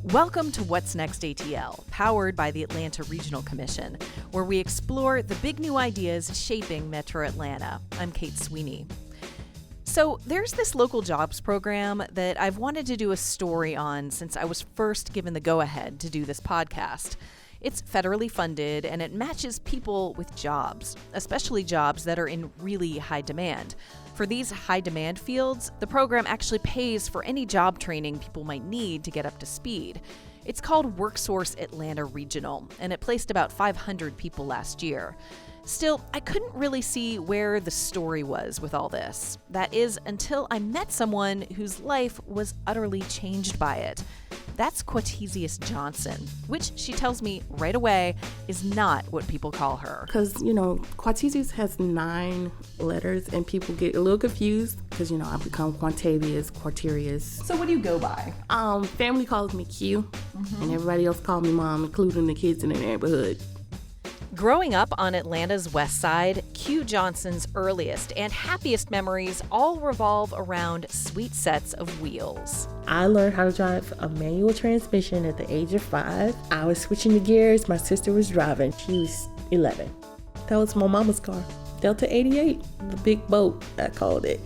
Welcome to What's Next ATL, powered by the Atlanta Regional Commission, where we explore the big new ideas shaping Metro Atlanta. I'm Kate Sweeney. So there's this local jobs program that I've wanted to do a story on since I was first given the go-ahead to do this podcast. It's federally funded and it matches people with jobs, especially jobs that are in really high demand. For these high demand fields, the program actually pays for any job training people might need to get up to speed. It's called WorkSource Atlanta Regional, and it placed about 500 people last year. Still, I couldn't really see where the story was with all this. That is, until I met someone whose life was utterly changed by it. That's Quatesius Johnson, which she tells me right away is not what people call her. Because, Quatesius has 9 letters and people get a little confused because, I've become Quarterius. So what do you go by? Family calls me Q, and everybody else calls me Mom, including the kids in the neighborhood. Growing up on Atlanta's west side, Q Johnson's earliest and happiest memories all revolve around sweet sets of wheels. I learned how to drive a manual transmission at the age of 5. I was switching the gears. My sister was driving. She was 11. That was my mama's car. Delta 88, the big boat, I called it.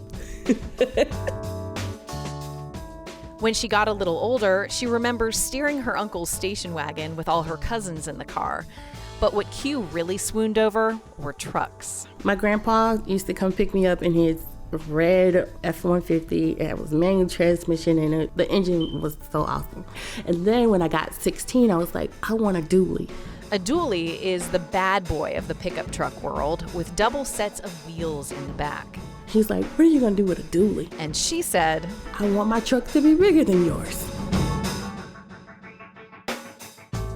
When she got a little older, she remembers steering her uncle's station wagon with all her cousins in the car. But what Q really swooned over were trucks. My grandpa used to come pick me up in his red F-150. It was manual transmission and the engine was so awesome. And then when I got 16, I was like, I want a dually. A dually is the bad boy of the pickup truck world with double sets of wheels in the back. He's like, what are you going to do with a dually? And she said, I want my truck to be bigger than yours.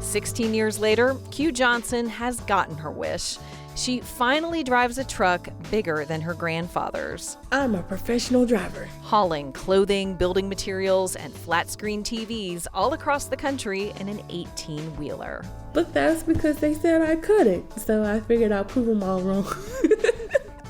16 years later, Q Johnson has gotten her wish. She finally drives a truck bigger than her grandfather's. I'm a professional driver. Hauling clothing, building materials, and flat-screen TVs all across the country in an 18-wheeler. But that's because they said I couldn't, so I figured I'd prove them all wrong.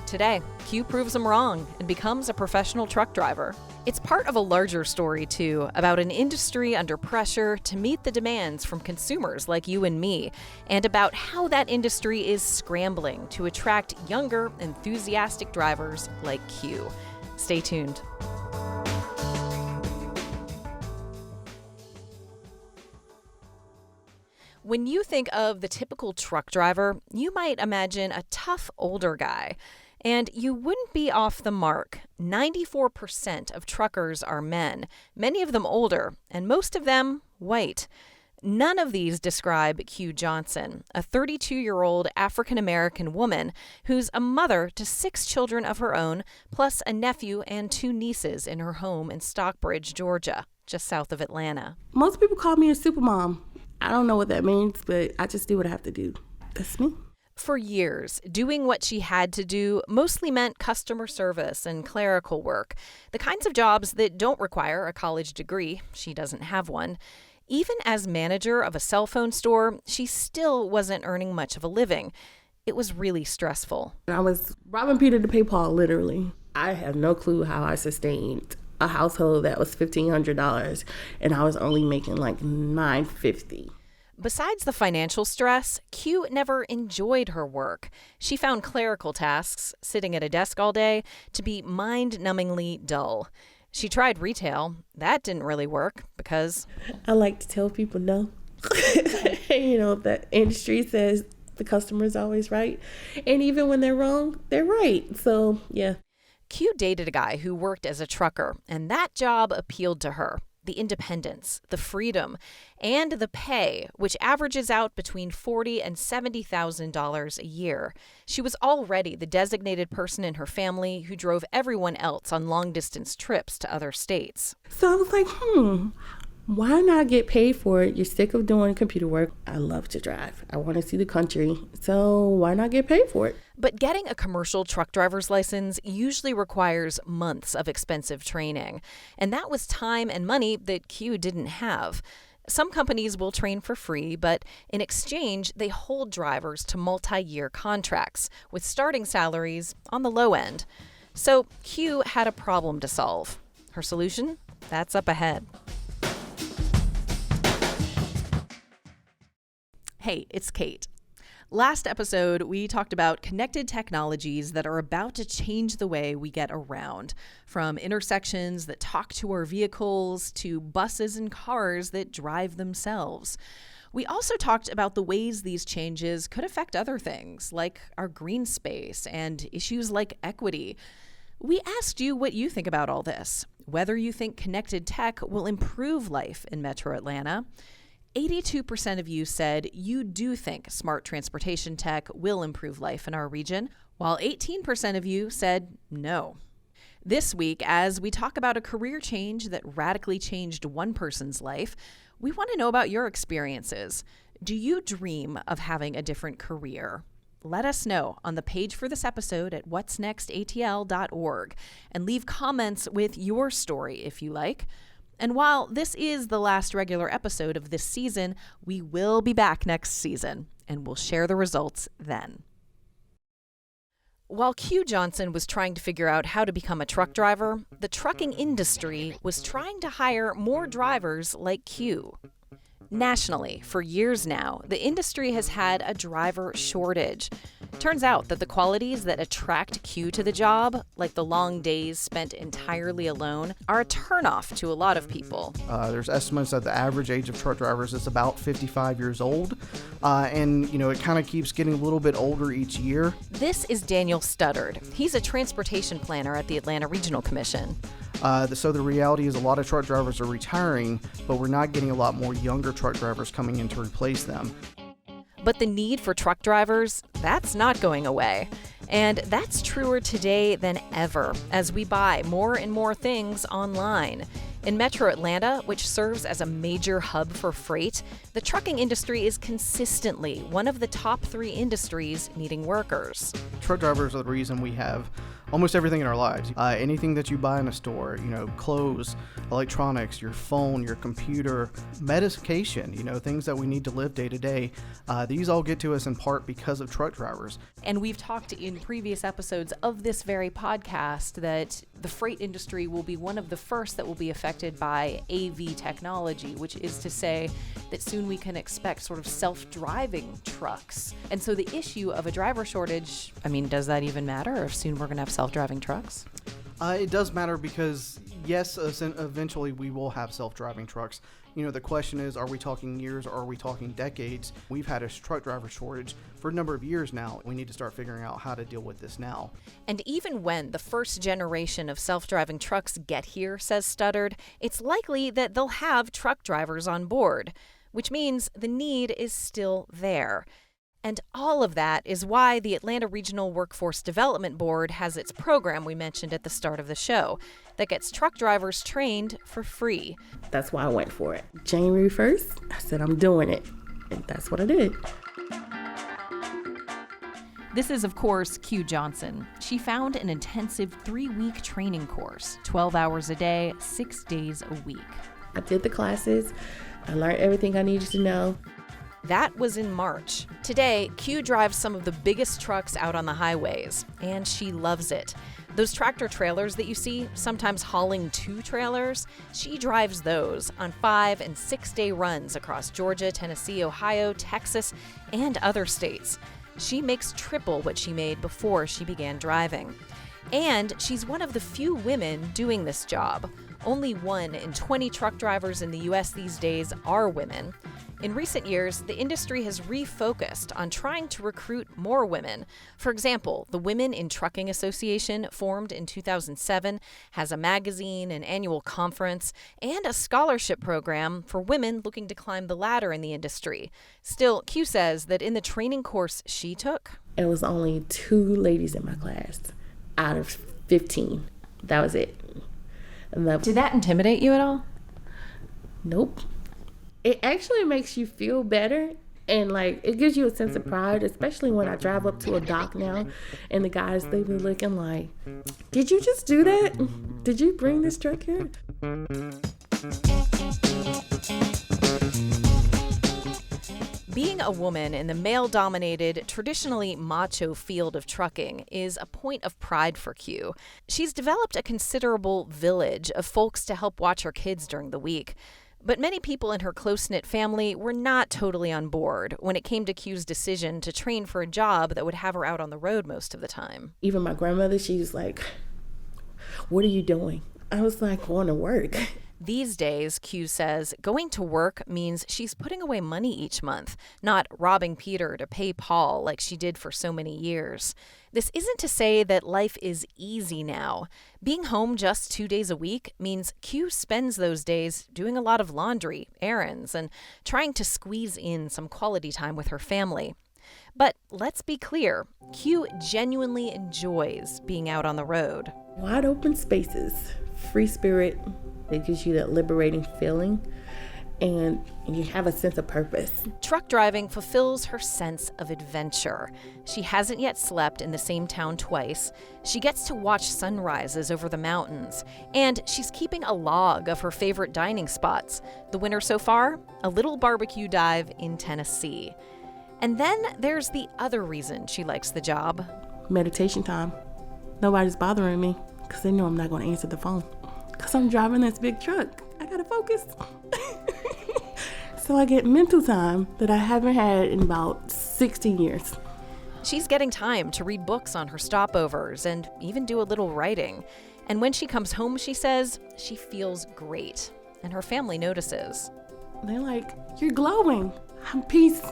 Today, Q proves them wrong and becomes a professional truck driver. It's part of a larger story, too, about an industry under pressure to meet the demands from consumers like you and me, and about how that industry is scrambling to attract younger, enthusiastic drivers like Q. Stay tuned. When you think of the typical truck driver, you might imagine a tough older guy. And you wouldn't be off the mark. 94% of truckers are men, many of them older, and most of them white. None of these describe Q Johnson, a 32-year-old African-American woman who's a mother to 6 children of her own, plus a nephew and 2 nieces in her home in Stockbridge, Georgia, just south of Atlanta. Most people call me a supermom. I don't know what that means, but I just do what I have to do. That's me. For years, doing what she had to do mostly meant customer service and clerical work, the kinds of jobs that don't require a college degree. She doesn't have one. Even as manager of a cell phone store, she still wasn't earning much of a living. It was really stressful. I was robbing Peter to pay Paul, literally. I have no clue how I sustained a household that was $1,500, and I was only making like $950. Besides the financial stress, Q never enjoyed her work. She found clerical tasks, sitting at a desk all day, to be mind-numbingly dull. She tried retail. That didn't really work because... I like to tell people no. The industry says the customer's always right. And even when they're wrong, they're right. So, yeah. Q dated a guy who worked as a trucker, and that job appealed to her. The independence, the freedom, and the pay, which averages out between $40,000 and $70,000 a year. She was already the designated person in her family who drove everyone else on long-distance trips to other states. So I was like, why not get paid for it? You're sick of doing computer work. I love to drive. I want to see the country. So why not get paid for it? But getting a commercial truck driver's license usually requires months of expensive training. And that was time and money that Q didn't have. Some companies will train for free, but in exchange, they hold drivers to multi-year contracts with starting salaries on the low end. So Q had a problem to solve. Her solution? That's up ahead. Hey, it's Kate. Last episode, we talked about connected technologies that are about to change the way we get around, from intersections that talk to our vehicles to buses and cars that drive themselves. We also talked about the ways these changes could affect other things, like our green space and issues like equity. We asked you what you think about all this, whether you think connected tech will improve life in Metro Atlanta. 82% of you said you do think smart transportation tech will improve life in our region, while 18% of you said no. This week, as we talk about a career change that radically changed one person's life, we want to know about your experiences. Do you dream of having a different career? Let us know on the page for this episode at whatsnextatl.org and leave comments with your story if you like. And while this is the last regular episode of this season, we will be back next season, and we'll share the results then. While Q Johnson was trying to figure out how to become a truck driver, the trucking industry was trying to hire more drivers like Q. Nationally, for years now, the industry has had a driver shortage. Turns out that the qualities that attract Q to the job, like the long days spent entirely alone, are a turnoff to a lot of people. There's estimates that the average age of truck drivers is about 55 years old, and it kind of keeps getting a little bit older each year. This is Daniel Studdard. He's a transportation planner at the Atlanta Regional Commission. So the reality is a lot of truck drivers are retiring, but we're not getting a lot more younger truck drivers coming in to replace them. But the need for truck drivers, that's not going away. And that's truer today than ever as we buy more and more things online. In Metro Atlanta, which serves as a major hub for freight, the trucking industry is consistently one of the top 3 industries needing workers. Truck drivers are the reason we have almost everything in our lives. Anything that you buy in a store, clothes, electronics, your phone, your computer, medication, things that we need to live day to day. These all get to us in part because of truck drivers. And we've talked in previous episodes of this very podcast that the freight industry will be one of the first that will be affected by AV technology, which is to say that soon we can expect sort of self-driving trucks. And so the issue of a driver shortage, does that even matter if soon we're going to have self-driving trucks? It does matter because, yes, eventually we will have self-driving trucks. The question is, are we talking years or are we talking decades? We've had a truck driver shortage for a number of years now. We need to start figuring out how to deal with this now. And even when the first generation of self-driving trucks get here, says Studdard, it's likely that they'll have truck drivers on board, which means the need is still there. And all of that is why the Atlanta Regional Workforce Development Board has its program we mentioned at the start of the show that gets truck drivers trained for free. That's why I went for it. January 1st, I said I'm doing it. And that's what I did. This is, of course, Q Johnson. She found an intensive 3-week training course, 12 hours a day, 6 days a week. I did the classes. I learned everything I needed to know. That was in March. Today, Q drives some of the biggest trucks out on the highways, and she loves it. Those tractor trailers that you see, sometimes hauling 2 trailers, she drives those on 5- and 6-day runs across Georgia, Tennessee, Ohio, Texas, and other states. She makes triple what she made before she began driving. And she's one of the few women doing this job. Only 1 in 20 truck drivers in the U.S. these days are women. In recent years, the industry has refocused on trying to recruit more women. For example, the Women in Trucking Association, formed in 2007, has a magazine, an annual conference, and a scholarship program for women looking to climb the ladder in the industry. Still, Q says that in the training course she took, it was only 2 ladies in my class out of 15. That was it. Did that intimidate you at all? Nope. It actually makes you feel better, and it gives you a sense of pride, especially when I drive up to a dock now and the guys, they be looking like, did you just do that? Did you bring this truck here? Being a woman in the male-dominated, traditionally macho field of trucking is a point of pride for Q. She's developed a considerable village of folks to help watch her kids during the week. But many people in her close-knit family were not totally on board when it came to Q's decision to train for a job that would have her out on the road most of the time. Even my grandmother, she was like, "What are you doing?" I was like, "Going to work." These days, Q says, going to work means she's putting away money each month, not robbing Peter to pay Paul like she did for so many years. This isn't to say that life is easy now. Being home just 2 days a week means Q spends those days doing a lot of laundry, errands, and trying to squeeze in some quality time with her family. But let's be clear, Q genuinely enjoys being out on the road. Wide open spaces, free spirit. It gives you that liberating feeling, and you have a sense of purpose. Truck driving fulfills her sense of adventure. She hasn't yet slept in the same town twice. She gets to watch sunrises over the mountains, and she's keeping a log of her favorite dining spots. The winner so far? A little barbecue dive in Tennessee. And then there's the other reason she likes the job. Meditation time. Nobody's bothering me because they know I'm not going to answer the phone. Because I'm driving this big truck. I got to focus. So I get mental time that I haven't had in about 16 years. She's getting time to read books on her stopovers and even do a little writing. And when she comes home, she says, she feels great. And her family notices. They're like, "You're glowing." I'm peace.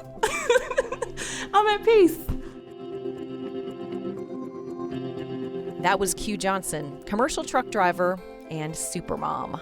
I'm at peace. That was Q Johnson, commercial truck driver and supermom.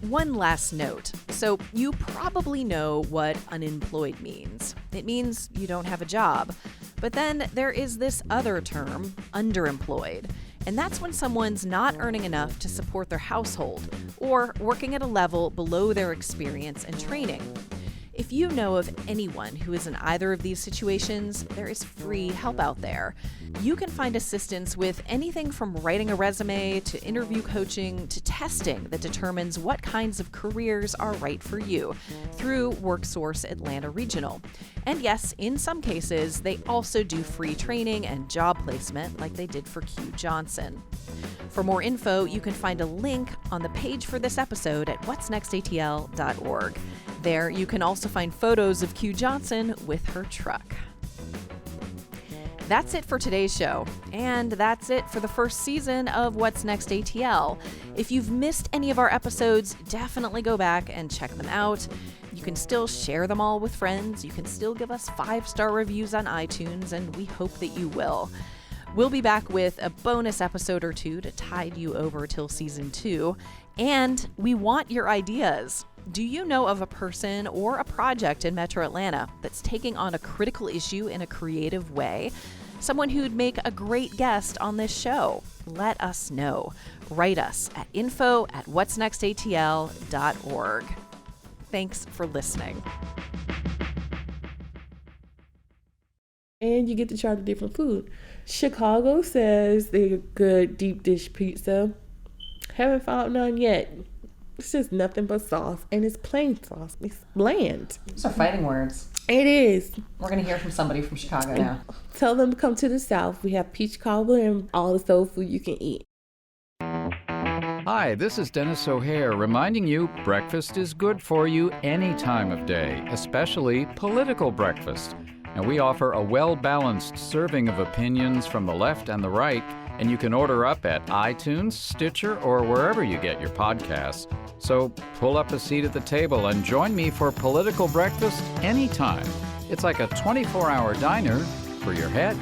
One last note. So you probably know what unemployed means. It means you don't have a job. But then there is this other term, underemployed. And that's when someone's not earning enough to support their household or working at a level below their experience and training. If you know of anyone who is in either of these situations, there is free help out there. You can find assistance with anything from writing a resume to interview coaching to testing that determines what kinds of careers are right for you through WorkSource Atlanta Regional. And yes, in some cases, they also do free training and job placement like they did for Q Johnson. For more info, you can find a link on the page for this episode at whatsnextatl.org. There, you can also find photos of Q Johnson with her truck. That's it for today's show, and that's it for the first season of What's Next ATL. If you've missed any of our episodes, definitely go back and check them out. You can still share them all with friends. You can still give us 5-star reviews on iTunes, and we hope that you will. We'll be back with a bonus episode or two to tide you over till season 2, and we want your ideas. Do you know of a person or a project in Metro Atlanta that's taking on a critical issue in a creative way? Someone who'd make a great guest on this show? Let us know. Write us at info@whatsnextatl.org. Thanks for listening. And you get to try the different food. Chicago says they're good deep dish pizza. Haven't found none yet. It's just nothing but sauce, and it's plain sauce. It's bland. Those are fighting words. It is. We're going to hear from somebody from Chicago now. Tell them to come to the South. We have peach cobbler and all the soul food you can eat. Hi, this is Dennis O'Hare reminding you breakfast is good for you any time of day, especially political breakfast. Now, we offer a well-balanced serving of opinions from the left and the right, and you can order up at iTunes, Stitcher, or wherever you get your podcasts. So pull up a seat at the table and join me for political breakfast anytime. It's like a 24-hour diner for your head.